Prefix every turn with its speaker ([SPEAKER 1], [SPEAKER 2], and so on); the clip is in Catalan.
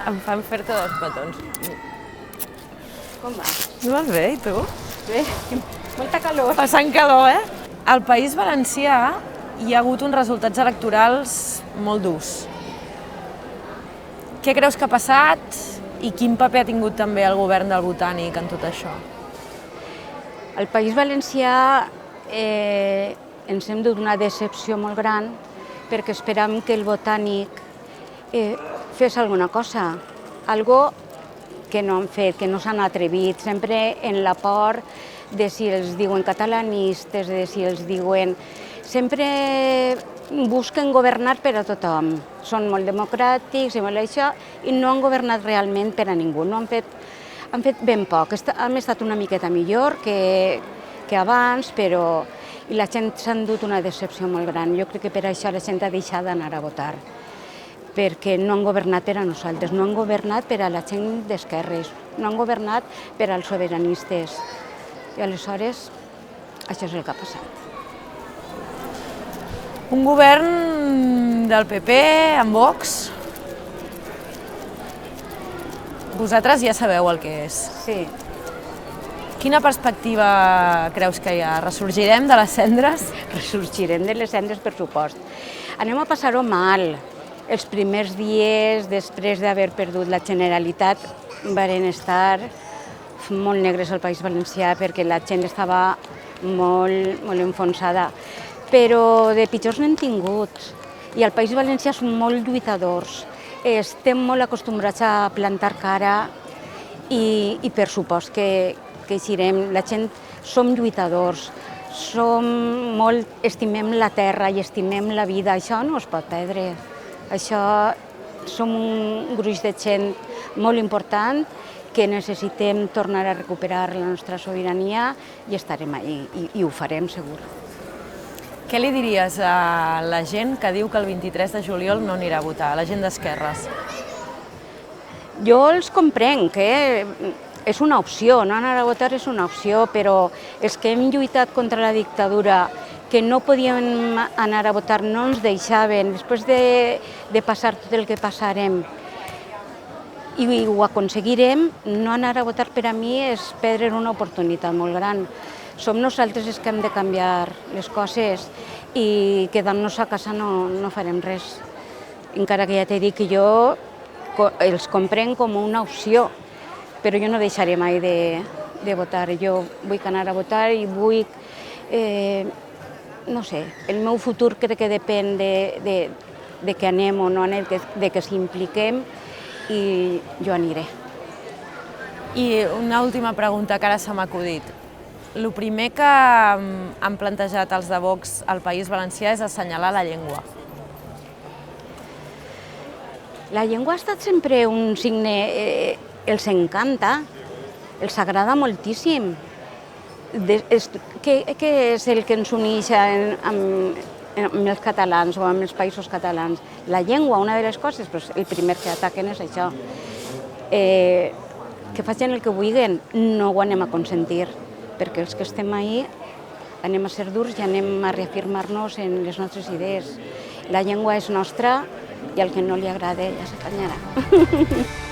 [SPEAKER 1] em fan fer-te dos petons.
[SPEAKER 2] Com va?
[SPEAKER 1] No vas bé, i tu?
[SPEAKER 2] Bé, molta calor.
[SPEAKER 1] Passant calor, eh? Al País Valencià hi ha hagut uns resultats electorals molt durs. Què creus que ha passat i quin paper ha tingut també el govern del Botànic en tot això?
[SPEAKER 2] Al País Valencià ens hem dut una decepció molt gran perquè esperàvem que el Botànic fes alguna cosa, algo que no han fet, que no s'han atrevit, sempre en la por de si els diuen catalanistes, de si els diuen... Sempre busquen governar per a tothom, són molt democràtics i molt això, i no han governat realment per a ningú, no han fet ben poc. Hem estat una miqueta millor que abans, però la gent s'ha endut una decepció molt gran. Jo crec que per això la gent ha deixat d'anar a votar, perquè no han governat per a nosaltres, no han governat per a la gent d'esquerres, no han governat per als sobiranistes. I aleshores, això és el que ha passat.
[SPEAKER 1] Un govern del PP amb Vox. Vosaltres ja sabeu el que és.
[SPEAKER 2] Sí.
[SPEAKER 1] Quina perspectiva creus que hi ha? Ressorgirem de les cendres?
[SPEAKER 2] Ressorgirem de les cendres, per supost. Anem a passar-ho mal. Els primers dies, després d'haver perdut la Generalitat, van estar molt negres al País Valencià perquè la gent estava molt enfonsada. Però de pitjors n'hem tingut. I al País Valencià són molt lluitadors. Estem molt acostumbrats a plantar cara i per supost que eixirem. La gent som lluitadors, estimem la terra i estimem la vida. Això no es pot perdre. Això som un gruix de gent molt important que necessitem tornar a recuperar la nostra sobirania i estarem ahí, i ho farem segur.
[SPEAKER 1] Què li diries a la gent que diu que el 23 de juliol no anirà a votar, a la gent d'esquerres?
[SPEAKER 2] Jo els comprenc, és una opció, no anar a votar és una opció, però els que hem lluitat contra la dictadura, que no podíem anar a votar, no ens deixaven, després de passar tot el que passarem, i ho aconseguirem, no anar a votar per a mi és perdre una oportunitat molt gran. Som nosaltres els que hem de canviar les coses i quedant-nos a casa no farem res. Encara que ja t'he dit que jo els comprenc com una opció, però jo no deixaré mai de votar. Jo vull anar a votar i vull... No sé, el meu futur crec que depèn de que anem o no anem, de que s'impliquem, i jo aniré.
[SPEAKER 1] I una última pregunta que ara se m'ha acudit. El primer que han plantejat els de Vox al País Valencià és assenyalar la llengua.
[SPEAKER 2] La llengua ha estat sempre un signe, els encanta, els agrada moltíssim. Què és el que ens uneix amb els catalans o amb els països catalans? La llengua, una de les coses, però el primer que ataquen és això. Que facin el que vulguin, no ho anem a consentir, perquè els que estem ahí anem a ser durs i anem a reafirmar-nos en les nostres idees. La llengua és nostra i al que no li agrada ja s'apanyarà.